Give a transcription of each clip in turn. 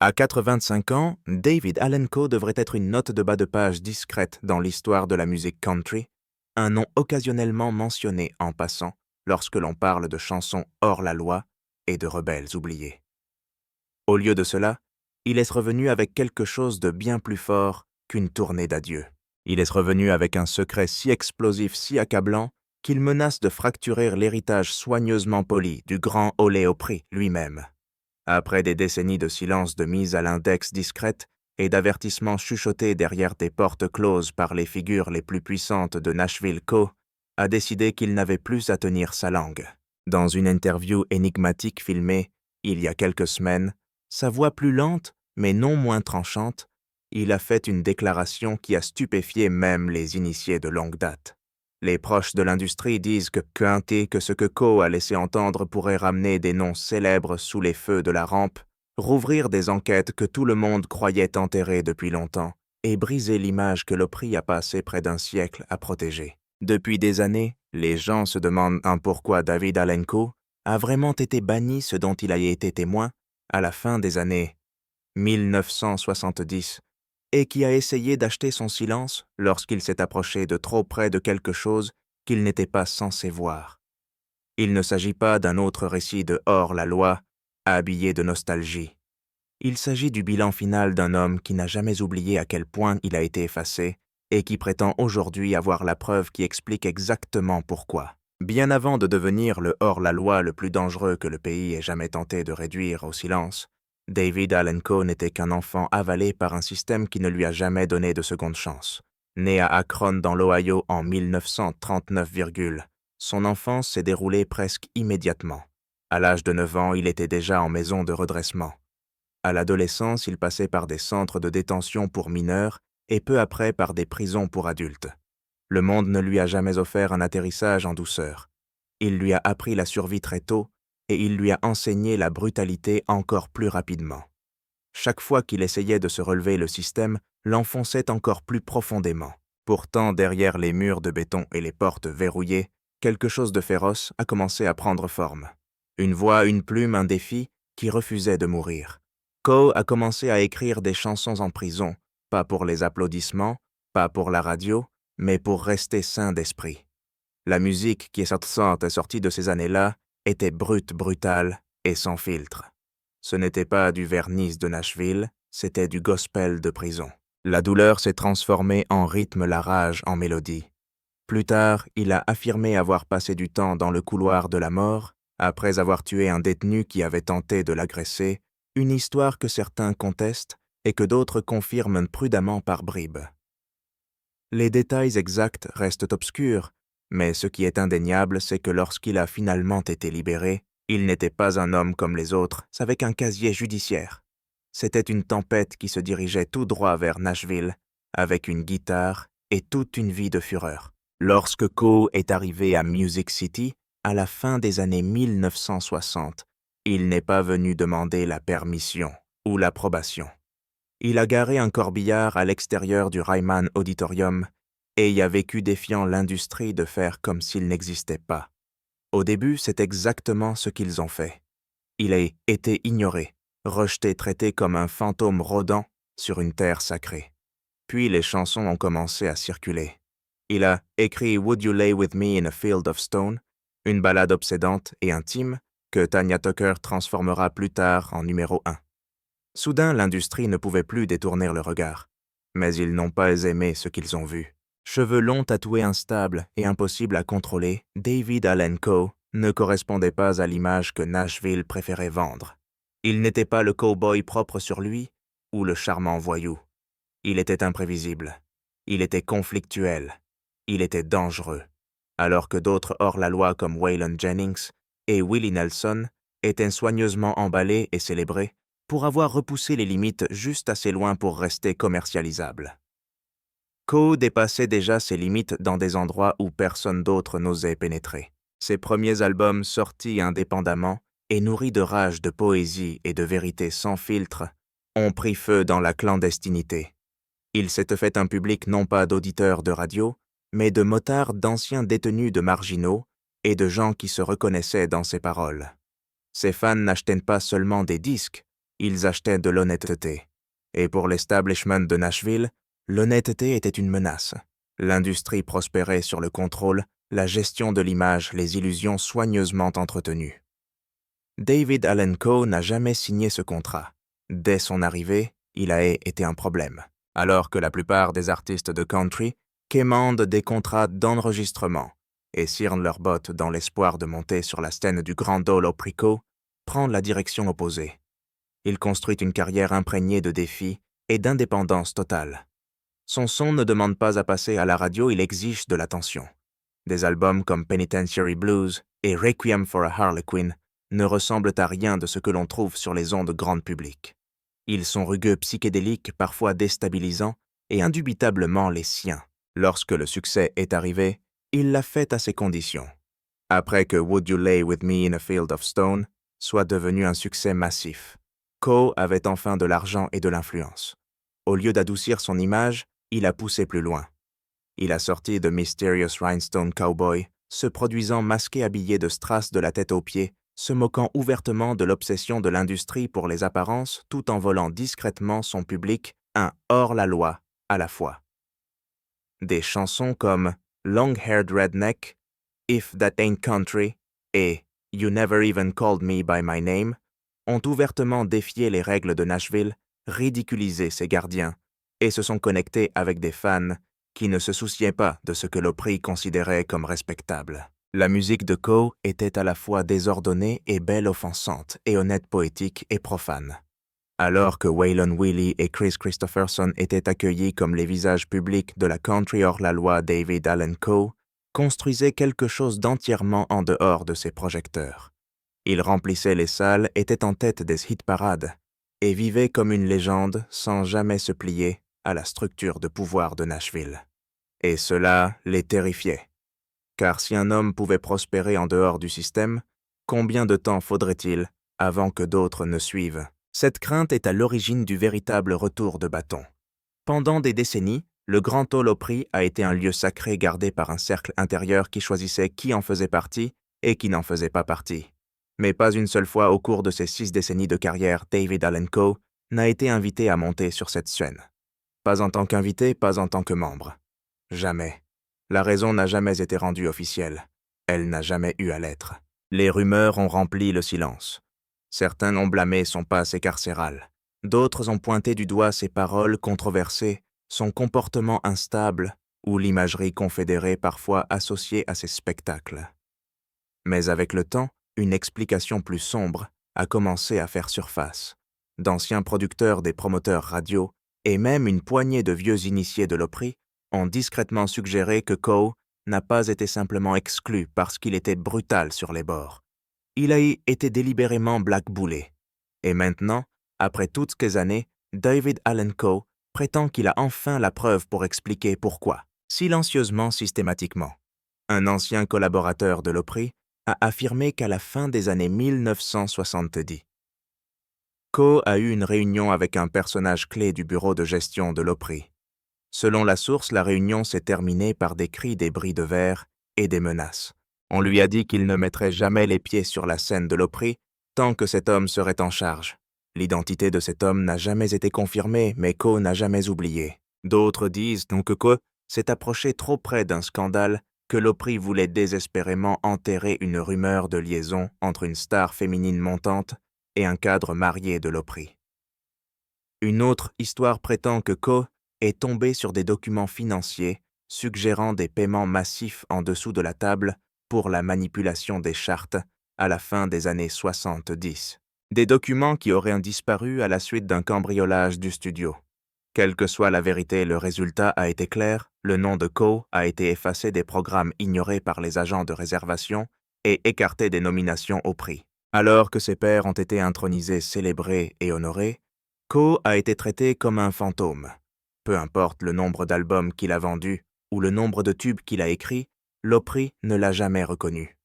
À 85 ans, David Allan Coe devrait être une note de bas de page discrète dans l'histoire de la musique country, un nom occasionnellement mentionné en passant lorsque l'on parle de chansons hors la loi et de rebelles oubliés. Au lieu de cela, il est revenu avec quelque chose de bien plus fort qu'une tournée d'adieu. Il est revenu avec un secret si explosif, si accablant, qu'il menace de fracturer l'héritage soigneusement poli du grand Ole Opry lui-même. Après des décennies de silence de mise à l'index discrète et d'avertissements chuchotés derrière des portes closes par les figures les plus puissantes de Nashville, Coe a décidé qu'il n'avait plus à tenir sa langue. Dans une interview énigmatique filmée il y a quelques semaines, sa voix plus lente, mais non moins tranchante, il a fait une déclaration qui a stupéfié même les initiés de longue date. Les proches de l'industrie disent que ce que Coe a laissé entendre pourrait ramener des noms célèbres sous les feux de la rampe, rouvrir des enquêtes que tout le monde croyait enterrées depuis longtemps, et briser l'image que l'Opry a passé près d'un siècle à protéger. Depuis des années, les gens se demandent pourquoi David Allan Coe a vraiment été banni ce dont il a été témoin à la fin des années 1970, et qui a essayé d'acheter son silence lorsqu'il s'est approché de trop près de quelque chose qu'il n'était pas censé voir. Il ne s'agit pas d'un autre récit de hors-la-loi, habillé de nostalgie. Il s'agit du bilan final d'un homme qui n'a jamais oublié à quel point il a été effacé et qui prétend aujourd'hui avoir la preuve qui explique exactement pourquoi. Bien avant de devenir le hors-la-loi le plus dangereux que le pays ait jamais tenté de réduire au silence, David Allan Coe n'était qu'un enfant avalé par un système qui ne lui a jamais donné de seconde chance. Né à Akron dans l'Ohio en 1939, son enfance s'est déroulée presque immédiatement. À l'âge de 9 ans, il était déjà en maison de redressement. À l'adolescence, il passait par des centres de détention pour mineurs et peu après par des prisons pour adultes. Le monde ne lui a jamais offert un atterrissage en douceur. Il lui a appris la survie très tôt et il lui a enseigné la brutalité encore plus rapidement. Chaque fois qu'il essayait de se relever, le système l'enfonçait encore plus profondément. Pourtant, derrière les murs de béton et les portes verrouillées, quelque chose de féroce a commencé à prendre forme. Une voix, une plume, un défi qui refusait de mourir. Coe a commencé à écrire des chansons en prison, pas pour les applaudissements, pas pour la radio, mais pour rester sain d'esprit. La musique qui est sortie de ces années-là était brute, brutale et sans filtre. Ce n'était pas du vernis de Nashville, c'était du gospel de prison. La douleur s'est transformée en rythme, la rage en mélodie. Plus tard, il a affirmé avoir passé du temps dans le couloir de la mort, après avoir tué un détenu qui avait tenté de l'agresser, une histoire que certains contestent et que d'autres confirment prudemment par bribes. Les détails exacts restent obscurs, mais ce qui est indéniable, c'est que lorsqu'il a finalement été libéré, il n'était pas un homme comme les autres, avec un casier judiciaire. C'était une tempête qui se dirigeait tout droit vers Nashville, avec une guitare et toute une vie de fureur. Lorsque Coe est arrivé à Music City, à la fin des années 1960, il n'est pas venu demander la permission ou l'approbation. Il a garé un corbillard à l'extérieur du Ryman Auditorium et y a vécu défiant l'industrie de faire comme s'il n'existait pas. Au début, c'est exactement ce qu'ils ont fait. Il a été ignoré, rejeté, traité comme un fantôme rôdant sur une terre sacrée. Puis les chansons ont commencé à circuler. Il a écrit « Would You Lay With Me in a Field of Stone », une ballade obsédante et intime que Tanya Tucker transformera plus tard en numéro 1. Soudain, l'industrie ne pouvait plus détourner le regard. Mais ils n'ont pas aimé ce qu'ils ont vu. Cheveux longs, tatoués, instables et impossibles à contrôler, David Allan Coe ne correspondait pas à l'image que Nashville préférait vendre. Il n'était pas le cow-boy propre sur lui ou le charmant voyou. Il était imprévisible. Il était conflictuel. Il était dangereux. Alors que d'autres hors-la-loi comme Waylon Jennings et Willie Nelson étaient soigneusement emballés et célébrés pour avoir repoussé les limites juste assez loin pour rester commercialisable. Coe dépassait déjà ses limites dans des endroits où personne d'autre n'osait pénétrer. Ses premiers albums sortis indépendamment et nourris de rage, de poésie et de vérité sans filtre ont pris feu dans la clandestinité. Il s'était fait un public non pas d'auditeurs de radio, mais de motards d'anciens détenus de marginaux et de gens qui se reconnaissaient dans ses paroles. Ses fans n'achetaient pas seulement des disques, Ils achetaient de l'honnêteté. Et pour l'establishment de Nashville, l'honnêteté était une menace. L'industrie prospérait sur le contrôle, la gestion de l'image, les illusions soigneusement entretenues. David Allen Coe n'a jamais signé ce contrat. Dès son arrivée, il a été un problème. Alors que la plupart des artistes de country quémandent des contrats d'enregistrement et cirent leurs bottes dans l'espoir de monter sur la scène du Grand Ole Opry, Coe prend la direction opposée. Il construit une carrière imprégnée de défis et d'indépendance totale. Son son ne demande pas à passer à la radio, il exige de l'attention. Des albums comme Penitentiary Blues et Requiem for a Harlequin ne ressemblent à rien de ce que l'on trouve sur les ondes grand public. Ils sont rugueux, psychédéliques, parfois déstabilisants, et indubitablement les siens. Lorsque le succès est arrivé, il l'a fait à ses conditions. Après que Would You Lay With Me in a Field of Stone soit devenu un succès massif, Coe avait enfin de l'argent et de l'influence. Au lieu d'adoucir son image, il a poussé plus loin. Il a sorti The Mysterious Rhinestone Cowboy, se produisant masqué habillé de strass de la tête aux pieds, se moquant ouvertement de l'obsession de l'industrie pour les apparences tout en volant discrètement son public, un hors-la-loi à la fois. Des chansons comme Long-Haired Redneck, If That Ain't Country et You Never Even Called Me By My Name ont ouvertement défié les règles de Nashville, ridiculisé ses gardiens et se sont connectés avec des fans qui ne se souciaient pas de ce que l'Opry considérait comme respectable. La musique de Coe était à la fois désordonnée et belle offensante, et honnête poétique et profane. Alors que Waylon Willie et Chris Christopherson étaient accueillis comme les visages publics de la country hors-la-loi, David Allen Coe construisait quelque chose d'entièrement en dehors de ses projecteurs. Il remplissait les salles, était en tête des hit-parades et vivait comme une légende sans jamais se plier à la structure de pouvoir de Nashville. Et cela les terrifiait. Car si un homme pouvait prospérer en dehors du système, combien de temps faudrait-il avant que d'autres ne suivent? Cette crainte est à l'origine du véritable retour de bâton. Pendant des décennies, le Grand Ole Opry a été un lieu sacré gardé par un cercle intérieur qui choisissait qui en faisait partie et qui n'en faisait pas partie. Mais pas une seule fois au cours de ces 6 décennies de carrière, David Allen Coe n'a été invité à monter sur cette scène. Pas en tant qu'invité, pas en tant que membre. Jamais. La raison n'a jamais été rendue officielle. Elle n'a jamais eu à l'être. Les rumeurs ont rempli le silence. Certains ont blâmé son passé carcéral. D'autres ont pointé du doigt ses paroles controversées, son comportement instable ou l'imagerie confédérée parfois associée à ses spectacles. Mais avec le temps, une explication plus sombre a commencé à faire surface. D'anciens producteurs des promoteurs radio et même une poignée de vieux initiés de l'Opry ont discrètement suggéré que Coe n'a pas été simplement exclu parce qu'il était brutal sur les bords. Il a été délibérément blackballé. Et maintenant, après toutes ces années, David Allen Coe prétend qu'il a enfin la preuve pour expliquer pourquoi, silencieusement, systématiquement. Un ancien collaborateur de l'Opry a affirmé qu'à la fin des années 1970, Coe a eu une réunion avec un personnage clé du bureau de gestion de l'Opry. Selon la source, la réunion s'est terminée par des cris, des bris de verre et des menaces. On lui a dit qu'il ne mettrait jamais les pieds sur la scène de l'Opry tant que cet homme serait en charge. L'identité de cet homme n'a jamais été confirmée, mais Coe n'a jamais oublié. D'autres disent donc que Coe s'est approché trop près d'un scandale, que l'Opry voulait désespérément enterrer une rumeur de liaison entre une star féminine montante et un cadre marié de l'Opry. Une autre histoire prétend que Coe est tombé sur des documents financiers suggérant des paiements massifs en dessous de la table pour la manipulation des chartes à la fin des années 70. Des documents qui auraient disparu à la suite d'un cambriolage du studio. Quelle que soit la vérité, le résultat a été clair, le nom de Coe a été effacé des programmes ignorés par les agents de réservation et écarté des nominations au prix. Alors que ses pairs ont été intronisés, célébrés et honorés, Coe a été traité comme un fantôme. Peu importe le nombre d'albums qu'il a vendus ou le nombre de tubes qu'il a écrits, l'Opry ne l'a jamais reconnu.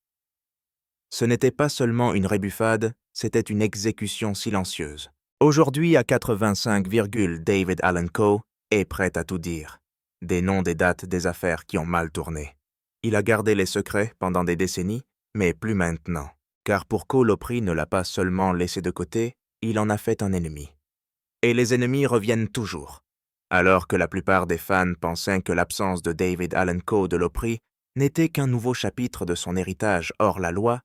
Ce n'était pas seulement une rébuffade, c'était une exécution silencieuse. Aujourd'hui, à 85, David Allen Coe est prêt à tout dire. Des noms, des dates, des affaires qui ont mal tourné. Il a gardé les secrets pendant des décennies, mais plus maintenant. Car pour Coe, l'Opry ne l'a pas seulement laissé de côté, il en a fait un ennemi. Et les ennemis reviennent toujours. Alors que la plupart des fans pensaient que l'absence de David Allan Coe de l'Opry n'était qu'un nouveau chapitre de son héritage hors la loi,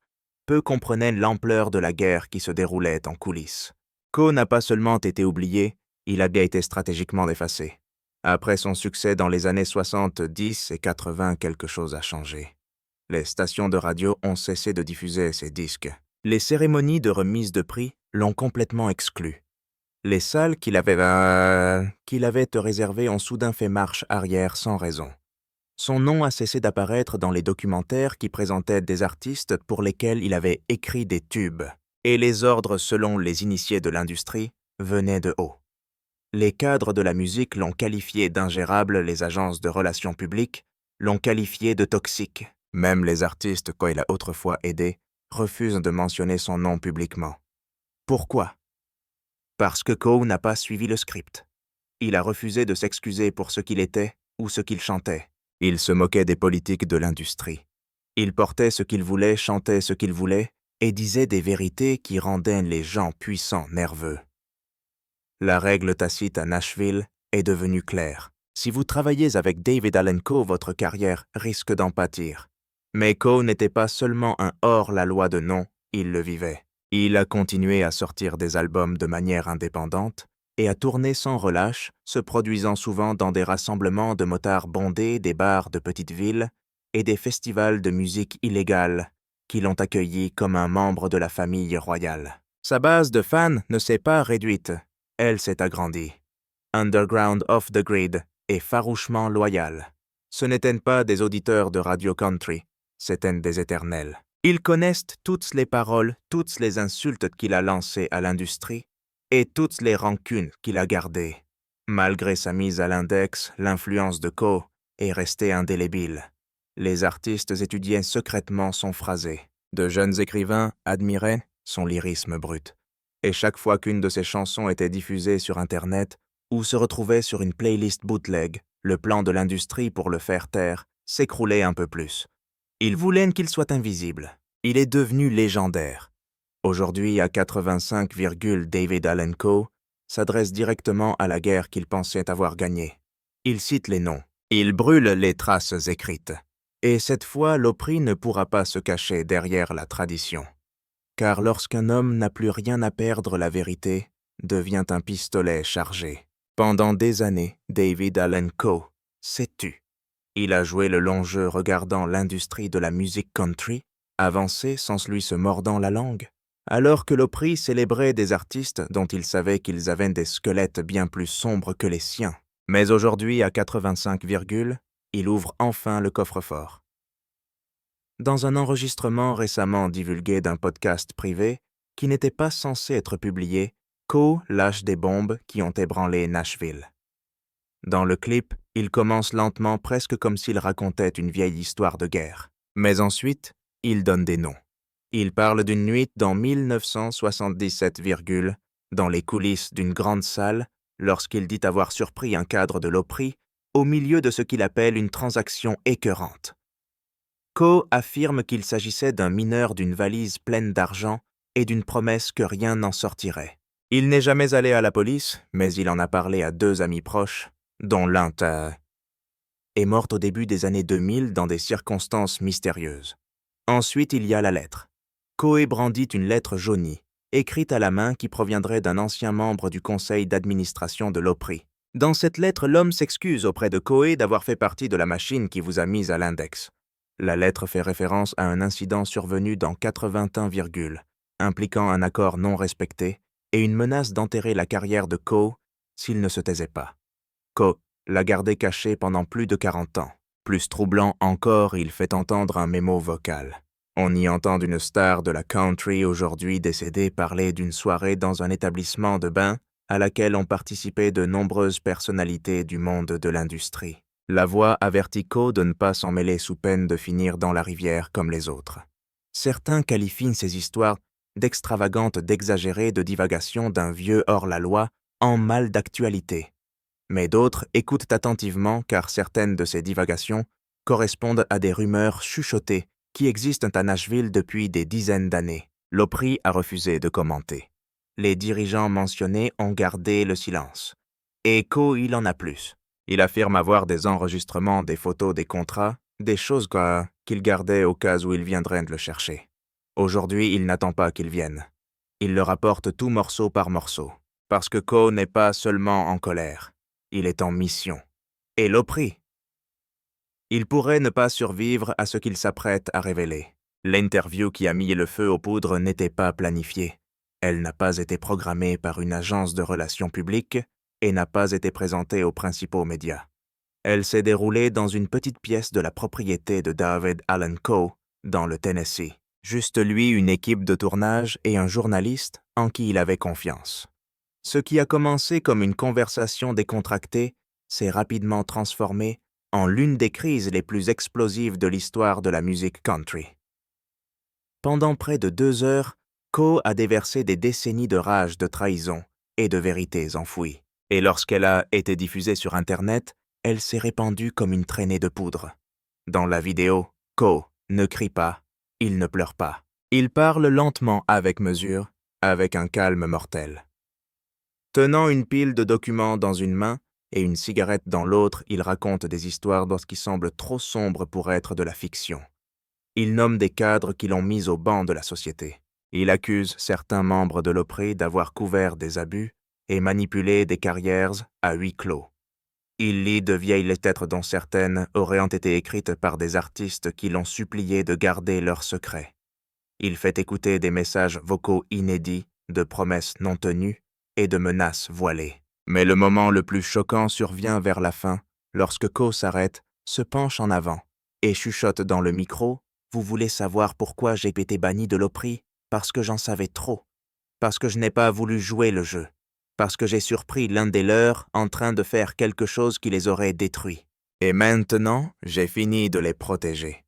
peu comprenaient l'ampleur de la guerre qui se déroulait en coulisses. Coe n'a pas seulement été oublié, il a bien été stratégiquement effacé. Après son succès dans les années 70 et 80, quelque chose a changé. Les stations de radio ont cessé de diffuser ses disques. Les cérémonies de remise de prix l'ont complètement exclu. Les salles qu'il avait réservées ont soudain fait marche arrière sans raison. Son nom a cessé d'apparaître dans les documentaires qui présentaient des artistes pour lesquels il avait écrit des tubes, et les ordres selon les initiés de l'industrie venaient de haut. Les cadres de la musique l'ont qualifié d'ingérable, les agences de relations publiques l'ont qualifié de toxique. Même les artistes qu'il a autrefois aidés refusent de mentionner son nom publiquement. Pourquoi ? Parce que Coe n'a pas suivi le script. Il a refusé de s'excuser pour ce qu'il était ou ce qu'il chantait. Il se moquait des politiques de l'industrie. Il portait ce qu'il voulait, chantait ce qu'il voulait et disait des vérités qui rendaient les gens puissants nerveux. La règle tacite à Nashville est devenue claire. Si vous travaillez avec David Allan Coe, votre carrière risque d'en pâtir. Mais Coe n'était pas seulement un hors-la-loi de nom, il le vivait. Il a continué à sortir des albums de manière indépendante et à tourner sans relâche, se produisant souvent dans des rassemblements de motards bondés, des bars de petites villes et des festivals de musique illégale qui l'ont accueilli comme un membre de la famille royale. Sa base de fans ne s'est pas réduite, elle s'est agrandie. Underground off the grid et farouchement loyal. Ce n'étaient pas des auditeurs de radio country, c'étaient des éternels. Ils connaissent toutes les paroles, toutes les insultes qu'il a lancées à l'industrie et toutes les rancunes qu'il a gardées. Malgré sa mise à l'index, l'influence de Coe est restée indélébile. Les artistes étudiaient secrètement son phrasé. De jeunes écrivains admiraient son lyrisme brut. Et chaque fois qu'une de ses chansons était diffusée sur Internet ou se retrouvait sur une playlist bootleg, le plan de l'industrie pour le faire taire s'écroulait un peu plus. Ils voulaient qu'il soit invisible. Il est devenu légendaire. Aujourd'hui, à 85, David Allan Coe s'adresse directement à la guerre qu'il pensait avoir gagnée. Il cite les noms. Il brûle les traces écrites. Et cette fois, l'Opry ne pourra pas se cacher derrière la tradition. Car lorsqu'un homme n'a plus rien à perdre, la vérité devient un pistolet chargé. Pendant des années, David Allan Coe s'est tu. Il a joué le long jeu regardant l'industrie de la musique country avancer sans lui se mordant la langue, alors que l'Opry célébrait des artistes dont il savait qu'ils avaient des squelettes bien plus sombres que les siens. Mais aujourd'hui, à 85, il ouvre enfin le coffre-fort. Dans un enregistrement récemment divulgué d'un podcast privé qui n'était pas censé être publié, Coe lâche des bombes qui ont ébranlé Nashville. Dans le clip, il commence lentement, presque comme s'il racontait une vieille histoire de guerre. Mais ensuite, il donne des noms. Il parle d'une nuit dans 1977, dans les coulisses d'une grande salle, lorsqu'il dit avoir surpris un cadre de l'Opry au milieu de ce qu'il appelle une transaction écœurante. Coe affirme qu'il s'agissait d'un mineur d'une valise pleine d'argent et d'une promesse que rien n'en sortirait. Il n'est jamais allé à la police, mais il en a parlé à 2 amis proches, dont l'un est mort au début des années 2000 dans des circonstances mystérieuses. Ensuite, il y a la lettre. Coe brandit une lettre jaunie, écrite à la main qui proviendrait d'un ancien membre du conseil d'administration de l'Opry. Dans cette lettre, l'homme s'excuse auprès de Coe d'avoir fait partie de la machine qui vous a mise à l'index. La lettre fait référence à un incident survenu dans 81, impliquant un accord non respecté et une menace d'enterrer la carrière de Coe s'il ne se taisait pas. Coe l'a gardé caché pendant plus de 40 ans. Plus troublant encore, il fait entendre un mémo vocal. On y entend une star de la country aujourd'hui décédée parler d'une soirée dans un établissement de bain à laquelle ont participé de nombreuses personnalités du monde de l'industrie. La voix avertit Coe de ne pas s'en mêler sous peine de finir dans la rivière comme les autres. Certains qualifient ces histoires d'extravagantes, d'exagérées, de divagations d'un vieux hors-la-loi en mal d'actualité. Mais d'autres écoutent attentivement car certaines de ces divagations correspondent à des rumeurs chuchotées qui existent à Nashville depuis des dizaines d'années. L'Opry a refusé de commenter. les dirigeants mentionnés ont gardé le silence. Et Ko, il en a plus. Il affirme avoir des enregistrements, des photos, des contrats, des choses qu'il gardait au cas où il viendrait de le chercher. Aujourd'hui, il n'attend pas qu'il vienne. Il le rapporte tout morceau par morceau. Parce que Ko n'est pas seulement en colère, il est en mission. Et l'Opry. Il pourrait ne pas survivre à ce qu'il s'apprête à révéler. L'interview qui a mis le feu aux poudres n'était pas planifiée. Elle n'a pas été programmée par une agence de relations publiques et n'a pas été présentée aux principaux médias. Elle s'est déroulée dans une petite pièce de la propriété de David Allen Coe, dans le Tennessee. Juste lui, une équipe de tournage et un journaliste en qui il avait confiance. Ce qui a commencé comme une conversation décontractée s'est rapidement transformé en l'une des crises les plus explosives de l'histoire de la musique country. Pendant près de 2 heures, Coe a déversé des décennies de rage, de trahison et de vérités enfouies. Et lorsqu'elle a été diffusée sur Internet, elle s'est répandue comme une traînée de poudre. Dans la vidéo, Coe ne crie pas, il ne pleure pas. Il parle lentement avec mesure, avec un calme mortel. Tenant une pile de documents dans une main et une cigarette dans l'autre, il raconte des histoires qui semblent trop sombres pour être de la fiction. Il nomme des cadres qui l'ont mis au banc de la société. Il accuse certains membres de l'Opry d'avoir couvert des abus et manipulé des carrières à huis clos. Il lit de vieilles lettres dont certaines auraient été écrites par des artistes qui l'ont supplié de garder leurs secrets. Il fait écouter des messages vocaux inédits, de promesses non tenues et de menaces voilées. Mais le moment le plus choquant survient vers la fin, lorsque Coe s'arrête, se penche en avant et chuchote dans le micro « Vous voulez savoir pourquoi j'ai été banni de l'Opry? Parce que j'en savais trop. Parce que je n'ai pas voulu jouer le jeu. Parce que j'ai surpris l'un des leurs en train de faire quelque chose qui les aurait détruits. Et maintenant, j'ai fini de les protéger. »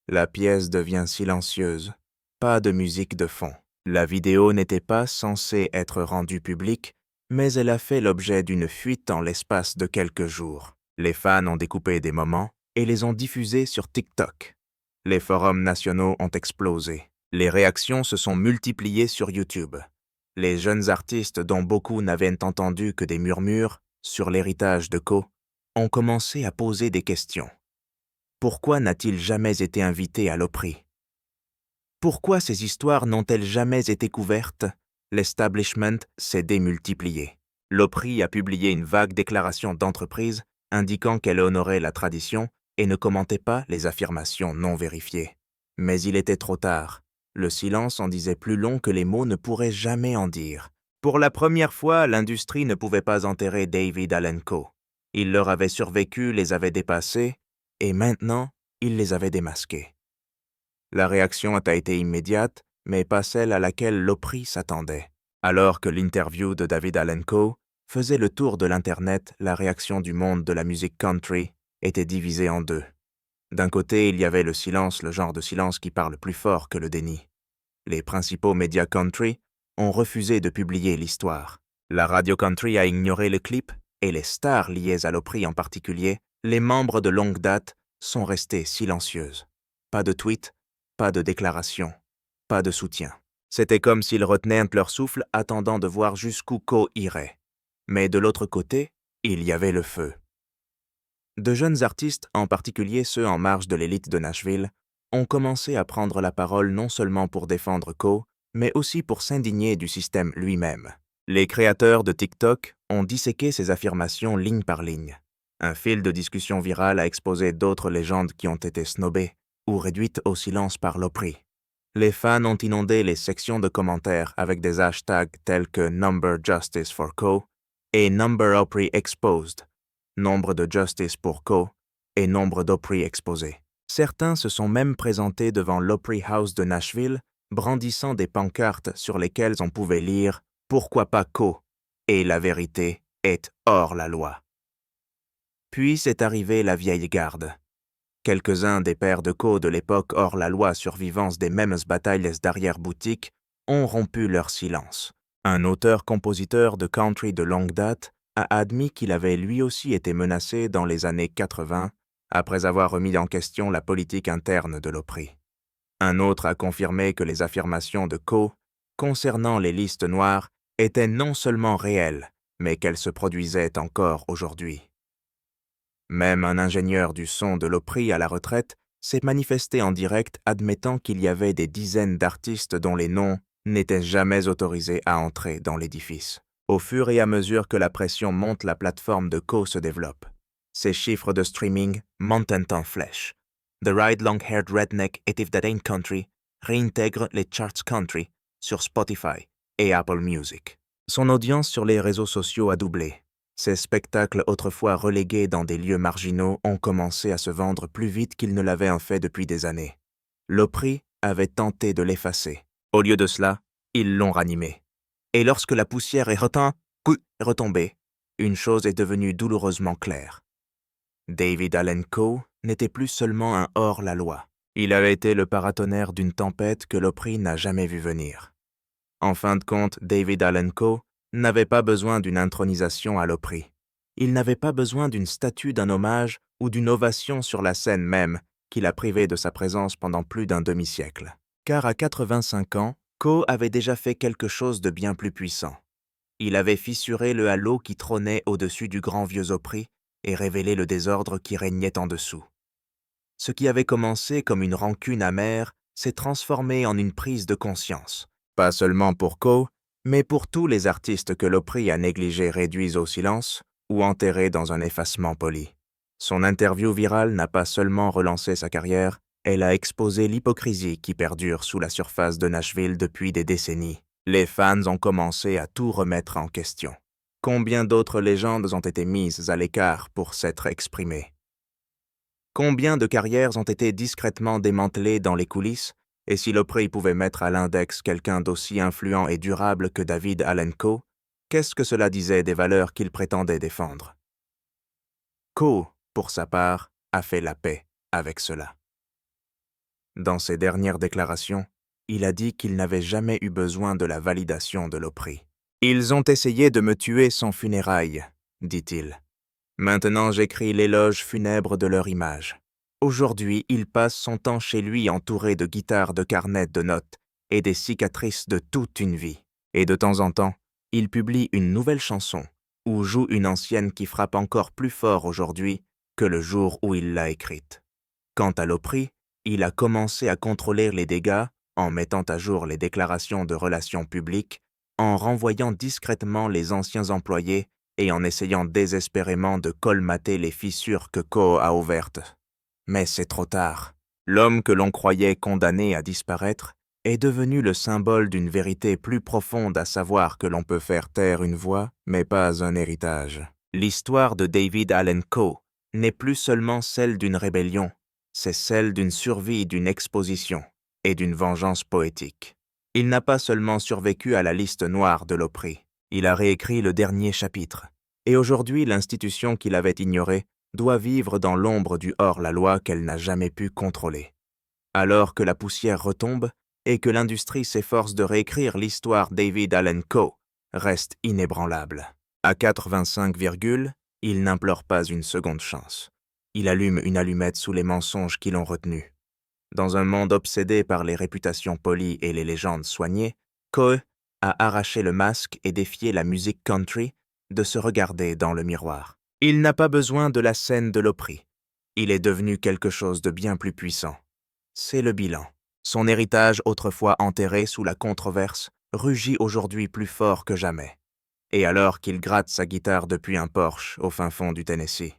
La pièce devient silencieuse. Pas de musique de fond. La vidéo n'était pas censée être rendue publique, mais elle a fait l'objet d'une fuite en l'espace de quelques jours. Les fans ont découpé des moments et les ont diffusés sur TikTok. Les forums nationaux ont explosé. Les réactions se sont multipliées sur YouTube. Les jeunes artistes, dont beaucoup n'avaient entendu que des murmures sur l'héritage de Coe, ont commencé à poser des questions. Pourquoi n'a-t-il jamais été invité à l'Opry? Pourquoi ces histoires n'ont-elles jamais été couvertes? L'establishment s'est démultiplié. L'Opry a publié une vague déclaration d'entreprise indiquant qu'elle honorait la tradition et ne commentait pas les affirmations non vérifiées. Mais il était trop tard. Le silence en disait plus long que les mots ne pourraient jamais en dire. Pour la première fois, l'industrie ne pouvait pas enterrer David Allen Coe. Il leur avait survécu, les avait dépassés, et maintenant, il les avait démasqués. La réaction a été immédiate, mais pas celle à laquelle l'Opry s'attendait. Alors que l'interview de David Allen Coe faisait le tour de l'Internet, la réaction du monde de la musique country était divisée en deux. D'un côté, il y avait le silence, le genre de silence qui parle plus fort que le déni. Les principaux médias country ont refusé de publier l'histoire. La radio country a ignoré le clip et les stars liées à l'Opry en particulier, les membres de longue date, sont restés silencieuses. Pas de tweet, pas de déclaration, pas de soutien. C'était comme s'ils retenaient leur souffle attendant de voir jusqu'où Coe irait. Mais de l'autre côté, il y avait le feu. De jeunes artistes, en particulier ceux en marge de l'élite de Nashville, ont commencé à prendre la parole non seulement pour défendre Coe, mais aussi pour s'indigner du système lui-même. Les créateurs de TikTok ont disséqué ces affirmations ligne par ligne. Un fil de discussion virale a exposé d'autres légendes qui ont été snobées ou réduites au silence par l'Opry. Les fans ont inondé les sections de commentaires avec des hashtags tels que Number Justice for Coe et Number Opry Exposed, nombre de justice pour Coe et nombre d'Opry exposés. Certains se sont même présentés devant l'Opry House de Nashville, brandissant des pancartes sur lesquelles on pouvait lire « Pourquoi pas Coe ?» et « La vérité est hors la loi ». Puis c'est arrivé la vieille garde. Quelques-uns des pères de Coe de l'époque hors la loi survivants des mêmes batailles d'arrière-boutique ont rompu leur silence. Un auteur-compositeur de country de longue date a admis qu'il avait lui aussi été menacé dans les années 80 après avoir remis en question la politique interne de l'Opry. Un autre a confirmé que les affirmations de Coe concernant les listes noires était non seulement réelle, mais qu'elle se produisait encore aujourd'hui. Même un ingénieur du son de l'Opry à la retraite s'est manifesté en direct admettant qu'il y avait des dizaines d'artistes dont les noms n'étaient jamais autorisés à entrer dans l'édifice. Au fur et à mesure que la pression monte, la plateforme de Co se développe. Ses chiffres de streaming montent en flèche. The Ride Long-Haired Redneck et If That Ain't Country réintègrent les charts country sur Spotify et Apple Music. Son audience sur les réseaux sociaux a doublé. Ces spectacles autrefois relégués dans des lieux marginaux ont commencé à se vendre plus vite qu'ils ne l'avaient en fait depuis des années. L'Opry avait tenté de l'effacer. Au lieu de cela, ils l'ont ranimé. Et lorsque la poussière est retombée, une chose est devenue douloureusement claire. David Allen Coe n'était plus seulement un hors-la-loi. Il avait été le paratonnerre d'une tempête que l'Opry n'a jamais vue venir. En fin de compte, David Allen Coe n'avait pas besoin d'une intronisation à l'Opry. Il n'avait pas besoin d'une statue, d'un hommage ou d'une ovation sur la scène même qui l'a privé de sa présence pendant plus d'un demi-siècle. Car à 85 ans, Coe avait déjà fait quelque chose de bien plus puissant. Il avait fissuré le halo qui trônait au-dessus du grand vieux Opry et révélé le désordre qui régnait en dessous. Ce qui avait commencé comme une rancune amère s'est transformé en une prise de conscience. Pas seulement pour Coe, mais pour tous les artistes que l'Opry a négligés, réduits au silence ou enterrés dans un effacement poli. Son interview virale n'a pas seulement relancé sa carrière, elle a exposé l'hypocrisie qui perdure sous la surface de Nashville depuis des décennies. Les fans ont commencé à tout remettre en question. Combien d'autres légendes ont été mises à l'écart pour s'être exprimées? Combien de carrières ont été discrètement démantelées dans les coulisses? Et si l'Opry pouvait mettre à l'index quelqu'un d'aussi influent et durable que David Allen Coe, qu'est-ce que cela disait des valeurs qu'il prétendait défendre? Coe, pour sa part, a fait la paix avec cela. Dans ses dernières déclarations, il a dit qu'il n'avait jamais eu besoin de la validation de l'Opry. « Ils ont essayé de me tuer sans funérailles, dit-il. Maintenant j'écris l'éloge funèbre de leur image. Aujourd'hui, il passe son temps chez lui entouré de guitares, de carnets de notes et des cicatrices de toute une vie. Et de temps en temps, il publie une nouvelle chanson ou joue une ancienne qui frappe encore plus fort aujourd'hui que le jour où il l'a écrite. Quant à l'Opry, il a commencé à contrôler les dégâts en mettant à jour les déclarations de relations publiques, en renvoyant discrètement les anciens employés et en essayant désespérément de colmater les fissures que Coe a ouvertes. Mais c'est trop tard. L'homme que l'on croyait condamné à disparaître est devenu le symbole d'une vérité plus profonde, à savoir que l'on peut faire taire une voix, mais pas un héritage. L'histoire de David Allen Coe n'est plus seulement celle d'une rébellion, c'est celle d'une survie, d'une exposition et d'une vengeance poétique. Il n'a pas seulement survécu à la liste noire de l'Opry, il a réécrit le dernier chapitre. Et aujourd'hui, l'institution qu'il avait ignorée doit vivre dans l'ombre du hors-la-loi qu'elle n'a jamais pu contrôler. Alors que la poussière retombe et que l'industrie s'efforce de réécrire l'histoire, David Allen Coe reste inébranlable. À 85, il n'implore pas une seconde chance. Il allume une allumette sous les mensonges qui l'ont retenu. Dans un monde obsédé par les réputations polies et les légendes soignées, Coe a arraché le masque et défié la musique country de se regarder dans le miroir. Il n'a pas besoin de la scène de l'Opry. Il est devenu quelque chose de bien plus puissant. C'est le bilan. Son héritage, autrefois enterré sous la controverse, rugit aujourd'hui plus fort que jamais. Et alors qu'il gratte sa guitare depuis un Porsche au fin fond du Tennessee.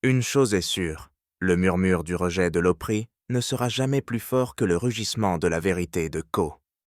Une chose est sûre, le murmure du rejet de l'Opry ne sera jamais plus fort que le rugissement de la vérité de Coe.